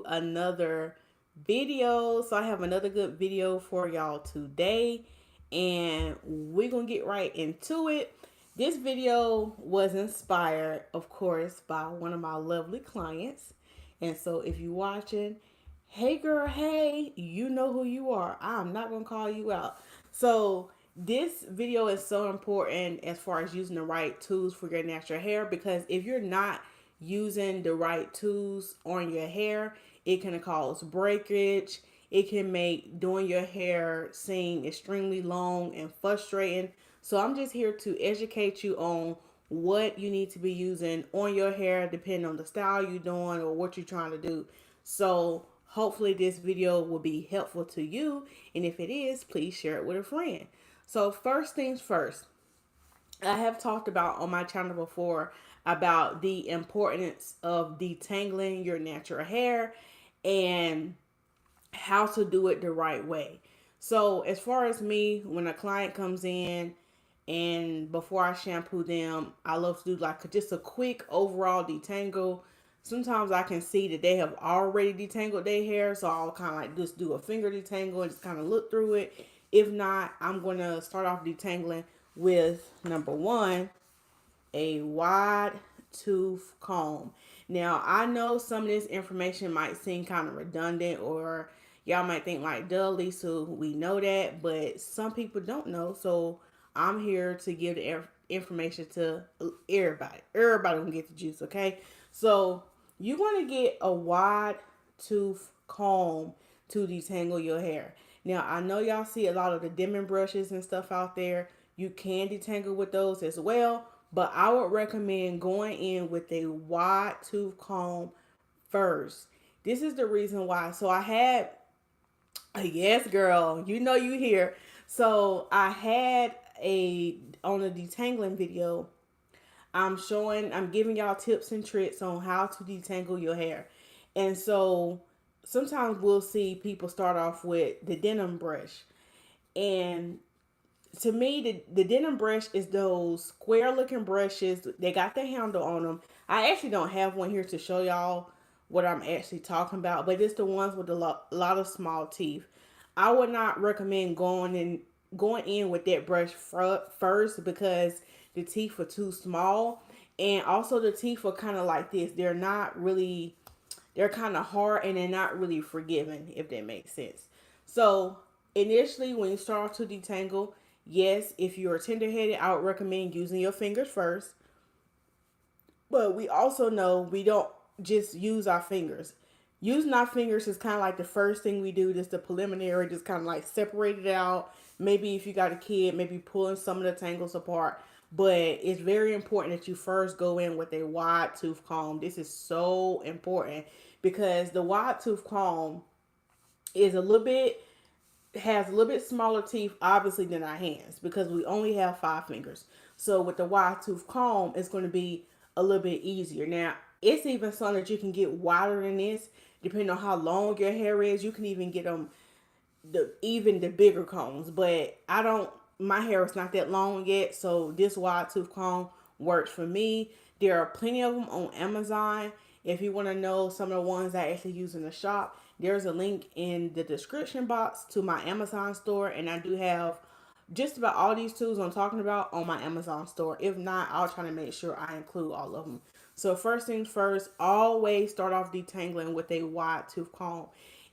another video. So I have another good video for y'all today, and we're gonna get right into it. This video was inspired, of course, by one of my lovely clients. And so if you're watching, hey girl, hey, you know who you are. I'm not gonna call you out. So this video is so important as far as using the right tools for your natural hair, because if you're not using the right tools on your hair, it can cause breakage. It can make doing your hair seem extremely long and frustrating. So I'm just here to educate you on what you need to be using on your hair depending on the style you're doing or what you're trying to do. So hopefully this video will be helpful to you, and if it is, please share it with a friend. So first things first, I have talked about on my channel before about the importance of detangling your natural hair and how to do it the right way. So, as far as me, when a client comes in and before I shampoo them, I love to do like just a quick overall detangle. Sometimes I can see that they have already detangled their hair, so I'll kind of like just do a finger detangle and just kind of look through it. If not, I'm going to start off detangling with number one, a wide tooth comb. Now, I know some of this information might seem kind of redundant, or y'all might think like, duh, Lisa, we know that, but some people don't know. So I'm here to give the information to everybody. Everybody can get the juice, okay? So you want to get a wide tooth comb to detangle your hair. Now, I know y'all see a lot of the dimming brushes and stuff out there. You can detangle with those as well, but I would recommend going in with a wide tooth comb first. This is the reason why. So I had yes, girl, you know you here. So I had a on a detangling video. I'm giving y'all tips and tricks on how to detangle your hair. And so sometimes we'll see people start off with the denim brush. And to me, the denim brush is those square looking brushes. They got the handle on them. I actually don't have one here to show y'all what I'm actually talking about, but it's the ones with a lot of small teeth. I would not recommend going in with that brush first, because the teeth are too small, and also the teeth are kind of like this. They're kind of hard, and they're not really forgiving, if that makes sense. So initially, when you start to detangle, yes, if you're tender headed, I would recommend using your fingers first. But we also know we don't just use our fingers. Using our fingers is kind of like the first thing we do, just the preliminary, just kind of like separate it out. Maybe if you got a kid, maybe pulling some of the tangles apart. But it's very important that you first go in with a wide tooth comb. This is so important because the wide tooth comb is a little bit has a little bit smaller teeth, obviously, than our hands, because we only have 5 fingers. So with the wide tooth comb, it's going to be a little bit easier. Now, it's even something that you can get wider than this, depending on how long your hair is. You can even get them even the bigger combs, but I don't. My hair is not that long yet, so this wide tooth comb works for me. There are plenty of them on Amazon. If you want to know some of the ones I actually use in the shop, there's a link in the description box to my Amazon store, and I do have just about all these tools I'm talking about on my Amazon store. If not, I'll try to make sure I include all of them. So first things first, always start off detangling with a wide tooth comb.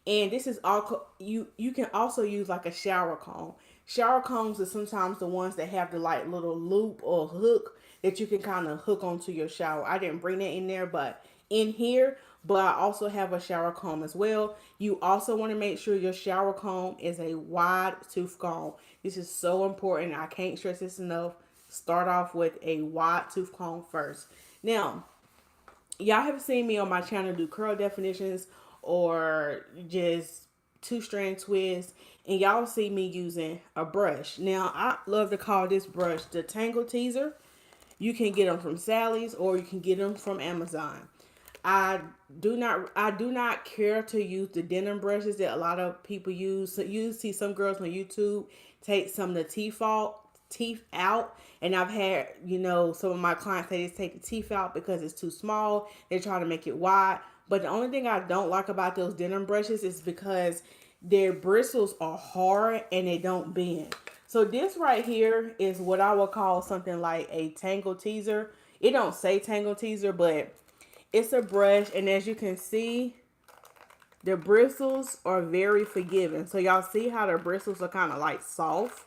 And this is all you can also use like a shower comb. Shower combs are sometimes the ones that have the like little loop or hook that you can kind of hook onto your shower. I didn't bring that in there, but in here, but I also have a shower comb as well. You also want to make sure your shower comb is a wide tooth comb. This is so important. I can't stress this enough. Start off with a wide tooth comb first. Now, y'all have seen me on my channel do curl definitions or just two strand twists, and y'all see me using a brush. Now, I love to call this brush the Tangle Teaser. You can get them from Sally's or you can get them from Amazon. I do not care to use the denim brushes that a lot of people use. So you see some girls on YouTube take some of the teeth out, and I've had some of my clients, they just take the teeth out because it's too small. They're trying to make it wide, But the only thing I don't like about those denim brushes is because their bristles are hard and they don't bend. So this right here is what I would call something like a Tangle teaser. It don't say Tangle teaser, but it's a brush, and as you can see, the bristles are very forgiving. So y'all see how the bristles are kind of like soft.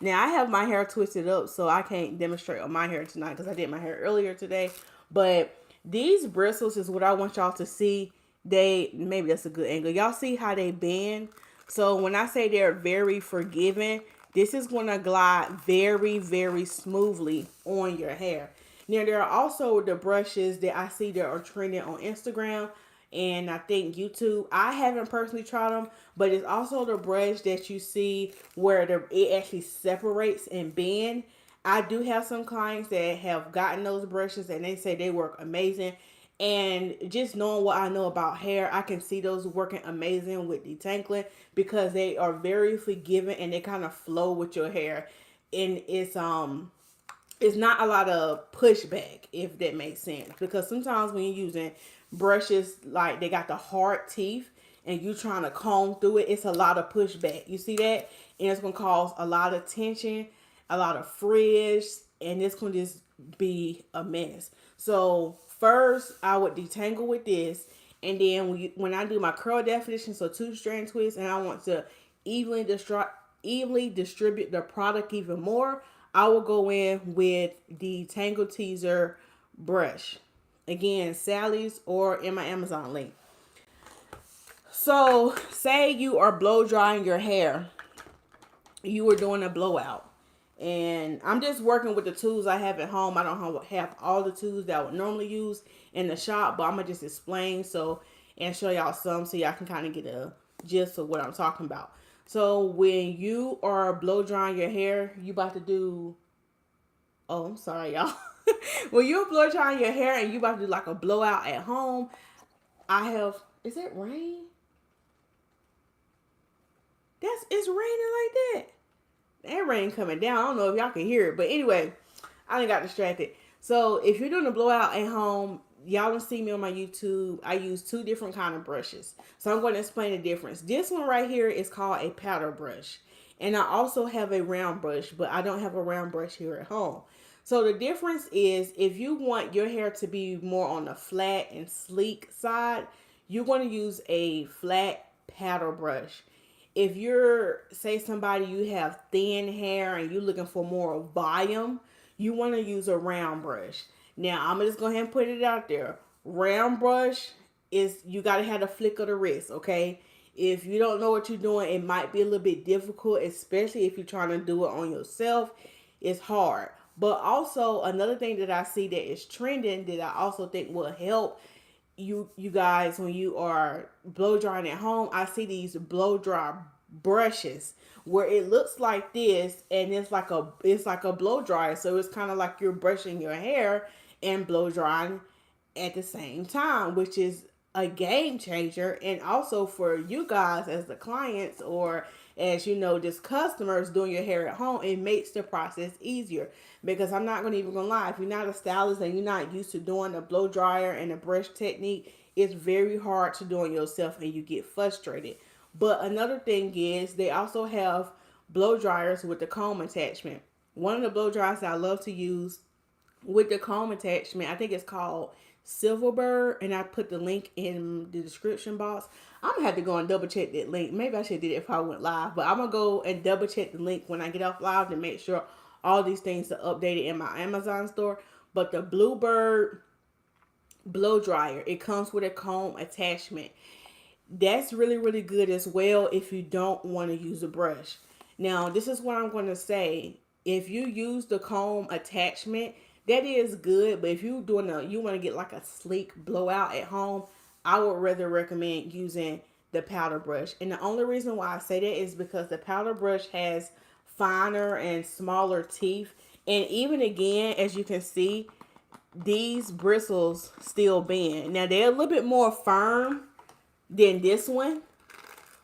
Now I have my hair twisted up, so I can't demonstrate on my hair tonight because I did my hair earlier today. But these bristles is what I want y'all to see. Maybe that's a good angle. Y'all see how they bend? So when I say they're very forgiving, this is going to glide very, very smoothly on your hair. Now, there are also the brushes that I see that are trending on Instagram and I think YouTube. I haven't personally tried them, but it's also the brush that you see where it actually separates and bend. I do have some clients that have gotten those brushes and they say they work amazing. And just knowing what I know about hair, I can see those working amazing with Detangling because they are very forgiving and they kind of flow with your hair. And it's not a lot of pushback, if that makes sense. Because sometimes when you're using brushes like they got the hard teeth and you trying to comb through it, it's a lot of pushback. You see that? And it's gonna cause a lot of tension, a lot of frizz, and it's gonna just be a mess. So first I would detangle with this, and then when I do my curl definition, so 2-strand twist, and I want to evenly distribute the product even more, I will go in with the Tangle Teaser brush. Again, Sally's or in my Amazon link. So say you are blow drying your hair. You were doing a blowout. And I'm just working with the tools I have at home. I don't have all the tools that I would normally use in the shop, but I'm going to just explain and show y'all some so y'all can kind of get a gist of what I'm talking about. So when you are blow drying your hair, you about to do, oh, I'm sorry, y'all. When you're blow drying your hair and you about to do like a blowout at home, is it rain? It's raining like that. That rain coming down. I don't know if y'all can hear it, but anyway, I done got distracted. So if you're doing a blowout at home, y'all don't see me on my YouTube. I use 2 different kind of brushes. So I'm going to explain the difference. This one right here is called a powder brush. And I also have a round brush, but I don't have a round brush here at home. So the difference is if you want your hair to be more on the flat and sleek side, you're going to use a flat powder brush. If you're, say somebody, you have thin hair and you're looking for more volume, you want to use a round brush. Now, I'm just going to go ahead and put it out there. Round brush is, you got to have the flick of the wrist, okay? If you don't know what you're doing, it might be a little bit difficult, especially if you're trying to do it on yourself. It's hard. But also, another thing that I see that is trending that I also think will help you guys when you are blow drying at home, I see these blow dry brushes where it looks like this and it's like a blow dryer, so it's kind of like you're brushing your hair and blow drying at the same time, which is a game changer. And also for you guys as the clients, or as you know, just customers doing your hair at home, it makes the process easier. Because I'm not gonna lie, if you're not a stylist and you're not used to doing the blow dryer and the brush technique, it's very hard to do it yourself and you get frustrated. But another thing is they also have blow dryers with the comb attachment. One of the blow dryers that I love to use with the comb attachment, I think it's called Silverbird, and I put the link in the description box. I'm gonna have to go and double check that link. Maybe I should do it if I went live, but I'm gonna go and double check the link when I get off live to make sure all these things are updated in my Amazon store. But the Bluebird blow dryer, it comes with a comb attachment. That's really, really good as well if you don't want to use a brush. Now, this is what I'm going to say. If you use the comb attachment, that is good. But if you want to get like a sleek blowout at home, I would rather recommend using the powder brush. And the only reason why I say that is because the powder brush has finer and smaller teeth. And even again, as you can see, these bristles still bend. Now, they're a little bit more firm than this one,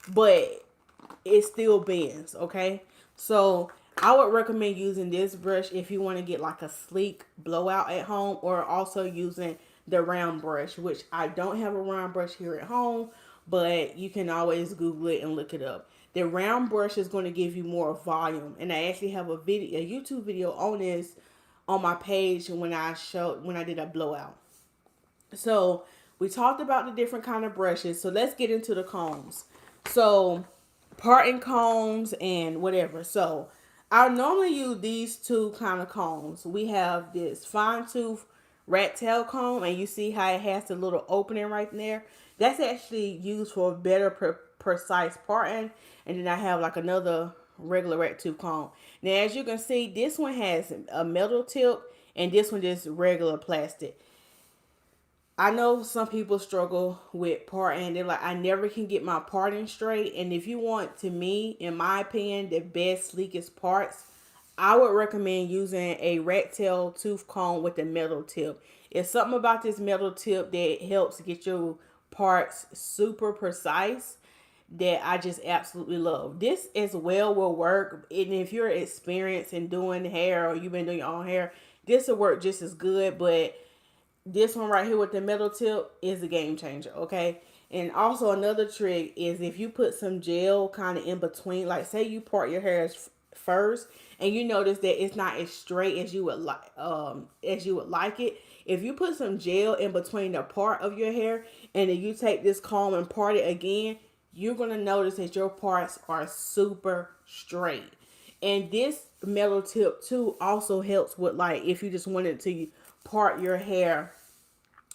but it still bends, okay? So I would recommend using this brush if you want to get like a sleek blowout at home, or also using the round brush, which I don't have a round brush here at home, but you can always Google it and look it up. The round brush is going to give you more volume, and I actually have a YouTube video on this on my page when I did a blowout. So we talked about the different kind of brushes. So let's get into the combs. So parting combs and whatever. So I normally use these two kind of combs. We have this fine tooth rat tail comb, and you see how it has the little opening right there. That's actually used for better precise parting. And then I have like another regular rat tooth comb. Now, as you can see, this one has a metal tip, and this one just regular plastic. I know some people struggle with parting. They're like, I never can get my parting straight. And if you want, to me, in my opinion, the best, sleekest parts, I would recommend using a rat tail tooth comb with a metal tip. It's something about this metal tip that helps get your parts super precise that I just absolutely love. This as well will work. And if you're experienced in doing hair or you've been doing your own hair, this will work just as good. But this one right here with the metal tip is a game changer, okay? And also another trick is if you put some gel kind of in between, like say you part your hair first and you notice that it's not as straight as you would like it. If you put some gel in between the part of your hair and then you take this comb and part it again, you're going to notice that your parts are super straight. And this metal tip too also helps with, like, if you just wanted to part your hair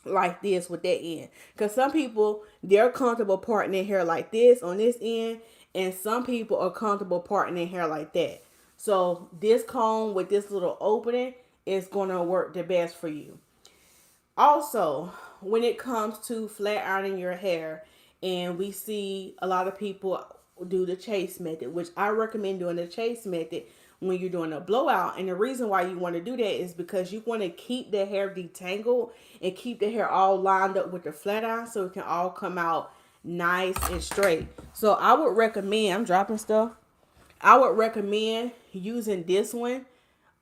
like this with that end, because some people, they're comfortable parting their hair like this on this end, and some people are comfortable parting their hair like that. So this comb with this little opening is going to work the best for you. Also, when it comes to flat ironing your hair, and we see a lot of people do the chase method, which I recommend doing the chase method when you're doing a blowout. And the reason why you want to do that is because you want to keep the hair detangled and keep the hair all lined up with the flat iron so it can all come out nice and straight. So I would recommend, I'm dropping stuff, I would recommend using this one.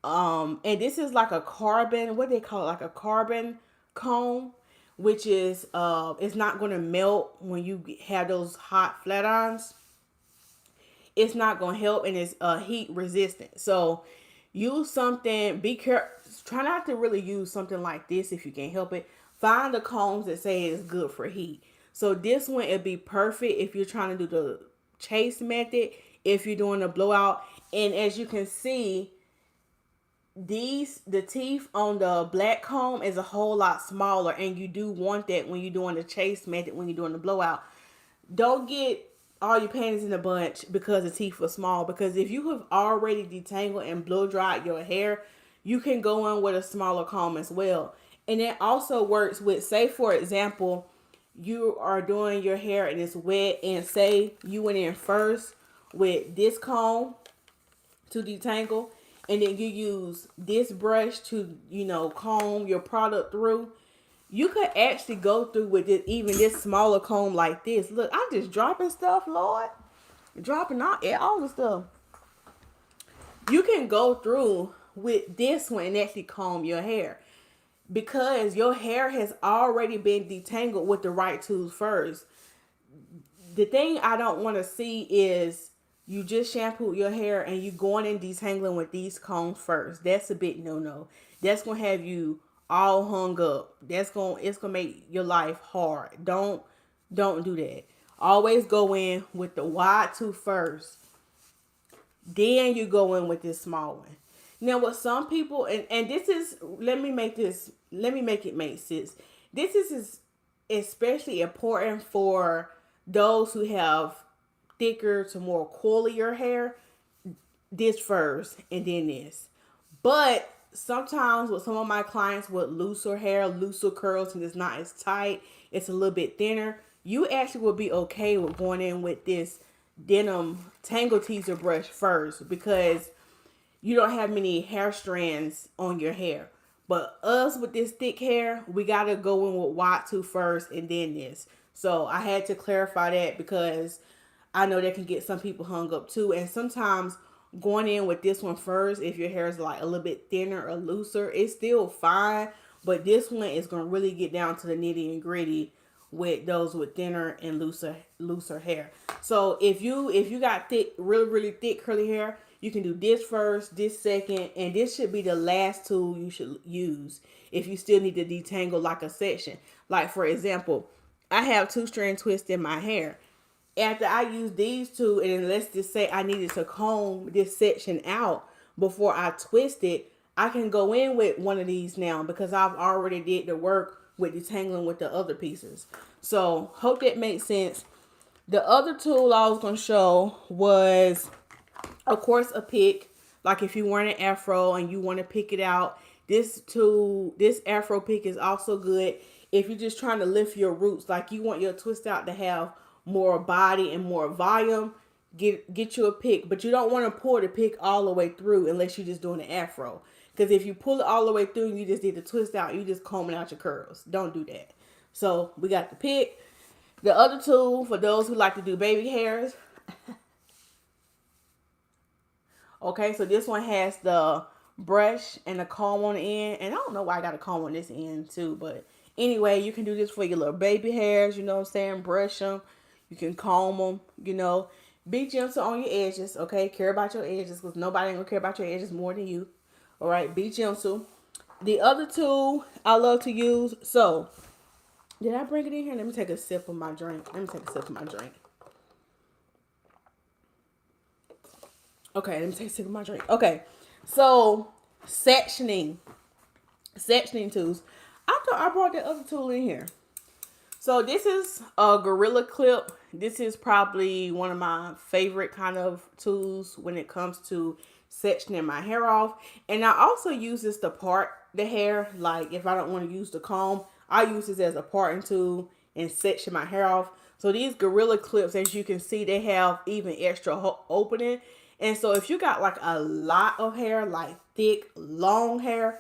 And this is like a carbon, what they call it, like a carbon comb, which is it's not going to melt when you have those hot flat irons. It's not going to help, and it's heat resistant. So use something, be careful, try not to really use something like this if you can't help it. Find the combs that say it's good for heat. So this one, it'd be perfect if you're trying to do the chase method, if you're doing a blowout. And as you can see, the teeth on the black comb is a whole lot smaller, and you do want that when you're doing the chase method, when you're doing the blowout. Don't get all your panties in a bunch because the teeth are small, because if you have already detangled and blow dried your hair, you can go in with a smaller comb as well. And it also works with, say for example, you are doing your hair and it's wet, and say you went in first with this comb to detangle, and then you use this brush to, comb your product through. You could actually go through with it, even this smaller comb like this. Look, I'm just dropping stuff, Lord. Dropping all the stuff. You can go through with this one and actually comb your hair, because your hair has already been detangled with the right tools first. The thing I don't want to see is you just shampooed your hair and you going and detangling with these combs first. That's a big no-no. That's going to have you all hung up. It's gonna make your life hard. Don't do that. Always go in with the wide tooth first, then you go in with this small one. Now, what some people, and this is, let me make it make sense. This is especially important for those who have thicker to more coilier hair. This first and then this. But sometimes with some of my clients with looser hair, looser curls, and it's not as tight, it's a little bit thinner, you actually will be okay with going in with this denim tangle teaser brush first, because you don't have many hair strands on your hair. But us with this thick hair, we got to go in with wide tooth first and then this. So I had to clarify that, because I know that can get some people hung up too. And sometimes going in with this one first, if your hair is like a little bit thinner or looser, it's still fine. but this one is going to really get down to the nitty and gritty with those with thinner and looser hair. So if you got thick, really thick curly hair, you can do this first, this second, and this should be the last tool you should use if you still need to detangle like a section. Like for example, I have 2-strand twists in my hair. After I use these two, and let's just say I needed to comb this section out before I twist it, I can go in with one of these now because I've already did the work with detangling with the other pieces. So hope that makes sense. The other tool I was going to show was, of course, a pick. Like if you want an afro and you want to pick it out, this afro pick is also good if you're just trying to lift your roots. Like you want your twist out to have more body and more volume. Get you a pick, but you don't want to pull the pick all the way through unless you're just doing an afro. Because if you pull it all the way through and you just need to twist out, you just combing out your curls. Don't do that. So we got the pick. The other tool for those who like to do baby hairs. Okay, so this one has the brush and the comb on the end. And I don't know why I got a comb on this end too. But anyway, you can do this for your little baby hairs. You know what I'm saying? Brush them. You can comb them. You know. Be gentle on your edges. Okay? Care about your edges because nobody ain't going to care about your edges more than you. All right? Be gentle. The other tool I love to use. So, did I bring it in here? Let me take a sip of my drink. Okay, let me take a sip of my drink. Okay, so sectioning tools. I thought I brought that other tool in here. So this is a Gorilla Clip. This is probably one of my favorite kind of tools when it comes to sectioning my hair off. And I also use this to part the hair. Like if I don't want to use the comb, I use this as a parting tool and section my hair off. So these Gorilla Clips, as you can see, they have even extra opening. And so if you got like a lot of hair, like thick, long hair,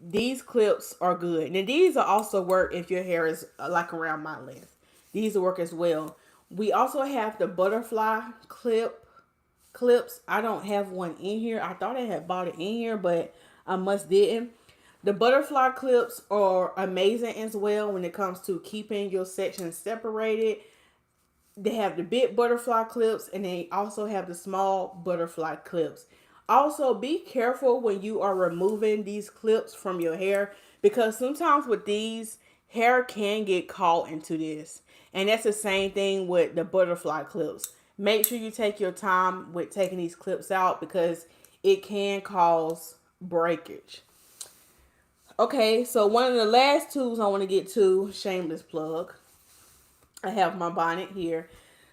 these clips are good. And these will also work if your hair is like around my length. These will work as well. We also have the butterfly clips. I don't have one in here. I thought I had bought it in here, but I must didn't. The butterfly clips are amazing as well when it comes to keeping your sections separated. They have the big butterfly clips and they also have the small butterfly clips. Also, be careful when you are removing these clips from your hair because sometimes with these, hair can get caught into this. And that's the same thing with the butterfly clips. Make sure you take your time with taking these clips out because it can cause breakage. Okay, so one of the last tools I want to get to, shameless plug. I have my bonnet here.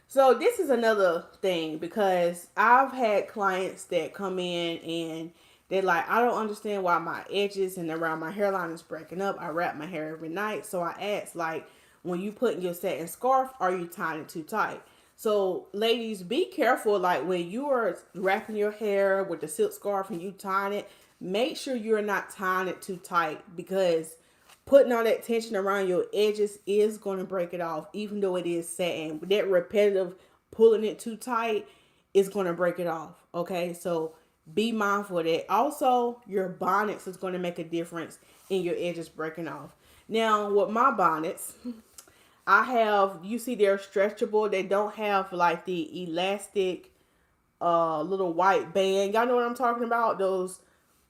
So this is another thing because I've had clients that come in and they're like, I don't understand why my edges and around my hairline is breaking up. I wrap my hair every night. So I asked, like, when you put your satin scarf, are you tying it too tight? So ladies, be careful. Like when you are wrapping your hair with the silk scarf and you tying it, make sure you're not tying it too tight because putting all that tension around your edges is going to break it off, even though it is satin. That repetitive pulling it too tight is going to break it off. Okay, so be mindful of that. Also, your bonnets is going to make a difference in your edges breaking off. Now, with my bonnets, I have, you see they're stretchable. They don't have like the elastic little white band. Y'all know what I'm talking about? Those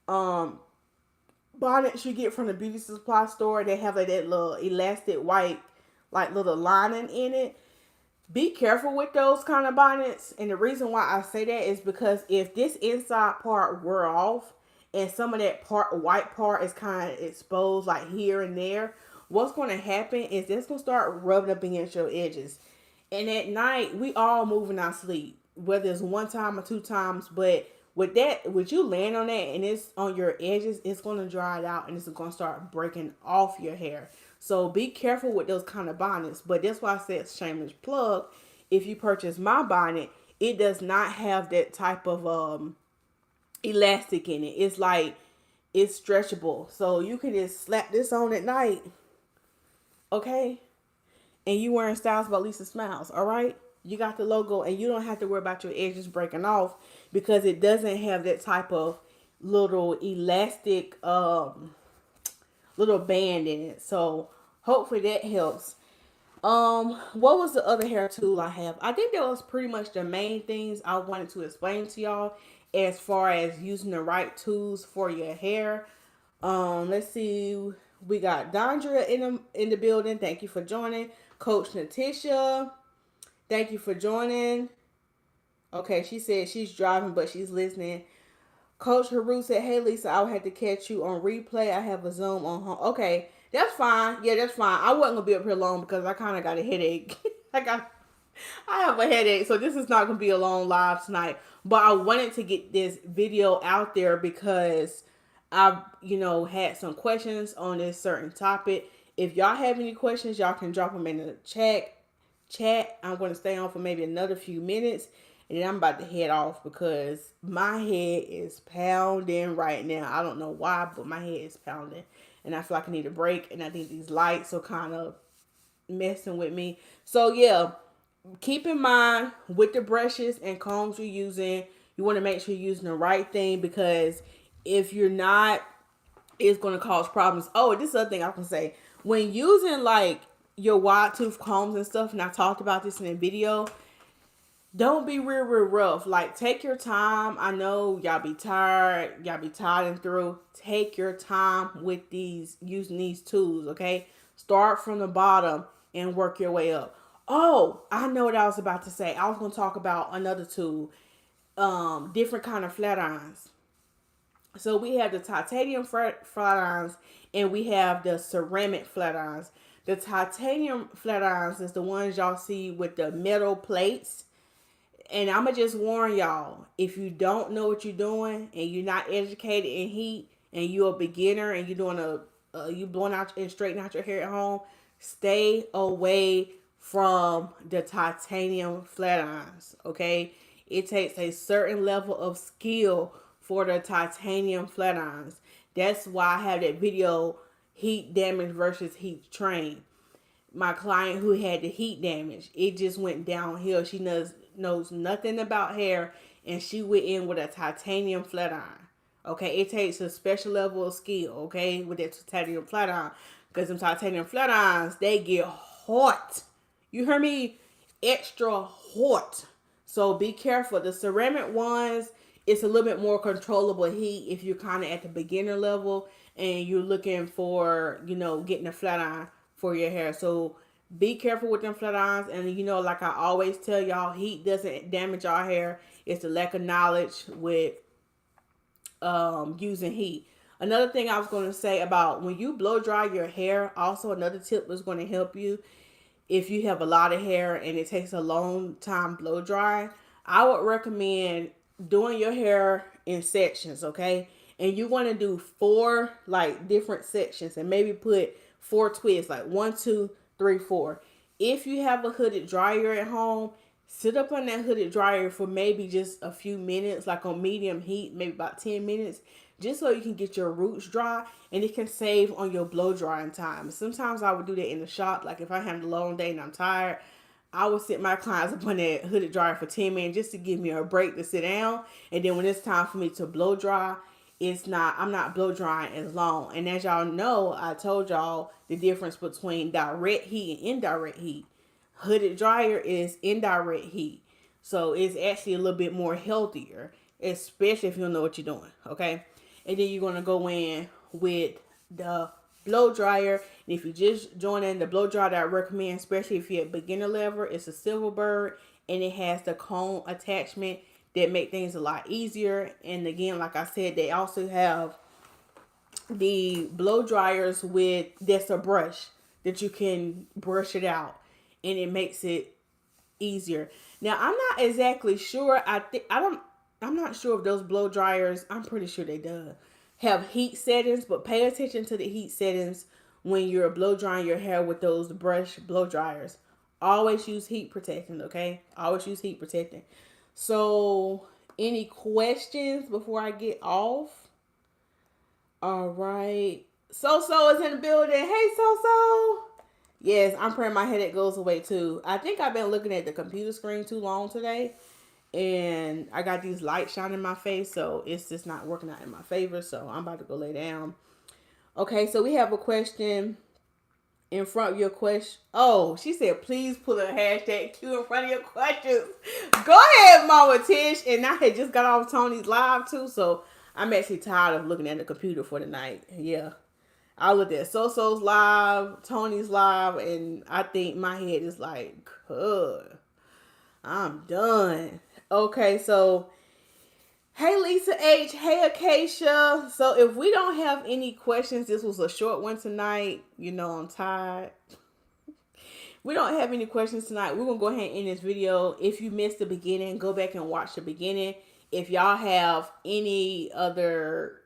bonnets you get from the beauty supply store. They have like that little elastic white like little lining in it. Be careful with those kind of bonnets. And the reason why I say that is because if this inside part were off and some of that white part is kind of exposed like here and there, what's going to happen is it's going to start rubbing up against your edges. And at night, we all move in our sleep, whether it's one time or two times. But with that, with you laying on that and it's on your edges, it's going to dry it out and it's going to start breaking off your hair. So be careful with those kind of bonnets. But that's why I said shameless plug. If you purchase my bonnet, it does not have that type of elastic in it. It's like, it's stretchable. So you can just slap this on at night. Okay? And you wearing Styles by LISASMILEZ. Alright? You got the logo and you don't have to worry about your edges breaking off because it doesn't have that type of little elastic, little band in it. So hopefully that helps. What was the other hair tool I have? I think that was pretty much the main things I wanted to explain to y'all as far as using the right tools for your hair. Let's see. We got Dondra in the building. Thank you for joining. Coach Natisha, thank you for joining. Okay, she said she's driving, but she's listening. Coach Haru said, "Hey Lisa, I'll have to catch you on replay. I have a Zoom on home." Okay, that's fine. Yeah, that's fine. I wasn't gonna be up here long because I kind of got a headache. I have a headache, so this is not gonna be a long live tonight. But I wanted to get this video out there because I've had some questions on this certain topic. If y'all have any questions, y'all can drop them in the chat. I'm going to stay on for maybe another few minutes, and then I'm about to head off because my head is pounding right now. I don't know why, but my head is pounding, and I feel like I need a break, and I think these lights are kind of messing with me. So yeah, keep in mind with the brushes and combs you're using, you want to make sure you're using the right thing, because if you're not, it's going to cause problems. Oh, this is other thing I can say. When using like your wide tooth combs and stuff, and I talked about this in a video, don't be real rough. Like, take your time. I know y'all be tired. Y'all be tired and through. Take your time with using these tools, okay? Start from the bottom and work your way up. Oh, I know what I was about to say. I was going to talk about another tool. Different kind of flat irons. So we have the titanium flat irons and we have the ceramic flat irons. The titanium flat irons is the ones y'all see with the metal plates. And I'm going to just warn y'all, if you don't know what you're doing and you're not educated in heat and you're a beginner and you're doing you blowing out and straightening out your hair at home, stay away from the titanium flat irons, okay? It takes a certain level of skill for the titanium flat irons. That's why I have that video, heat damage versus heat train. My client who had the heat damage, it just went downhill. She knows nothing about hair, and she went in with a titanium flat iron. Okay, it takes a special level of skill, okay, with that titanium flat iron. Because them titanium flat irons, they get hot. You hear me? Extra hot. So be careful. The ceramic ones, it's a little bit more controllable heat if you're kind of at the beginner level and you're looking for, getting a flat iron for your hair. So be careful with them flat irons. And like I always tell y'all, heat doesn't damage our hair. It's the lack of knowledge with using heat. Another thing I was going to say about when you blow dry your hair, also another tip was going to help you. If you have a lot of hair and it takes a long time blow dry, I would recommend doing your hair in sections, okay? And you want to do 4 like different sections and maybe put 4 twists, like 1, 2, 3, 4. If you have a hooded dryer at home, sit up on that hooded dryer for maybe just a few minutes, like on medium heat, maybe about 10 minutes, just so you can get your roots dry and it can save on your blow drying time. Sometimes I would do that in the shop, like if I had a long day and I'm tired, I would sit my clients up on that hooded dryer for 10 minutes just to give me a break to sit down. And then when it's time for me to blow dry, I'm not blow drying as long. And as y'all know, I told y'all the difference between direct heat and indirect heat. Hooded dryer is indirect heat. So it's actually a little bit more healthier, especially if you don't know what you're doing, okay? And then you're going to go in with the blow dryer. And if you just join in the blow dryer that I recommend, especially if you're at beginner level, it's a Silverbird and it has the comb attachment that make things a lot easier. And again, like I said, they also have the blow dryers with that's a brush that you can brush it out and it makes it easier. Now I'm not exactly sure. I'm not sure if those blow dryers, I'm pretty sure they do have heat settings, but pay attention to the heat settings when you're blow drying your hair with those brush blow dryers. Always use heat protectant, okay? Always use heat protectant. So, any questions before I get off? All right. So is in the building. Hey, So. Yes, I'm praying my headache goes away too. I think I've been looking at the computer screen too long today. And I got these lights shining in my face, so it's just not working out in my favor. So I'm about to go lay down. Okay, so we have a question in front of your question. Oh, she said, please put a hashtag Q in front of your questions. Go ahead, Mama Tish. And I had just got off Tony's live too, so I'm actually tired of looking at the computer for the night. Yeah. I looked at So-So's live, Tony's live, and I think my head is like, I'm done. Okay, so hey Lisa H, hey Acacia. So if we don't have any questions, this was a short one tonight. You know I'm tired. We don't have any questions tonight. We're gonna go ahead and end this video. If you missed the beginning, go back and watch the beginning. If y'all have any other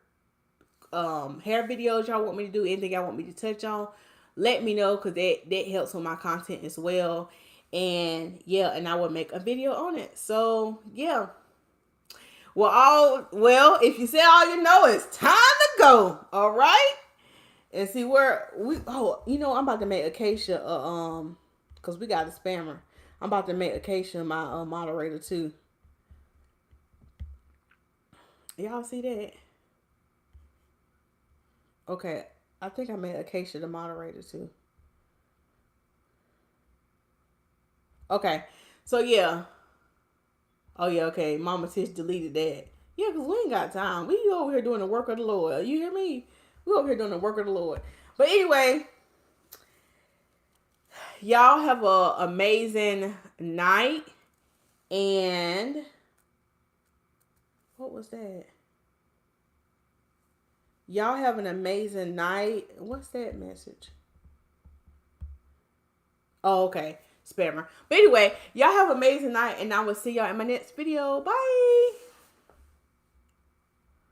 hair videos y'all want me to do, anything y'all want me to touch on, let me know, because that helps with my content as well. And yeah, and I will make a video on it. So yeah. Well, if you say all you know, it's time to go. All right. And see where I'm about to make Acacia because we got a spammer. I'm about to make Acacia my moderator too. Y'all see that? Okay, I think I made Acacia the moderator too. Okay, so yeah. Oh yeah, okay. Mama Tish deleted that. Yeah, because we ain't got time. We over here doing the work of the Lord. You hear me? We over here doing the work of the Lord. But anyway, y'all have a amazing night. And what was that? Y'all have an amazing night. What's that message? Oh, okay. Spammer. But anyway, y'all have an amazing night, and I will see y'all in my next video. Bye.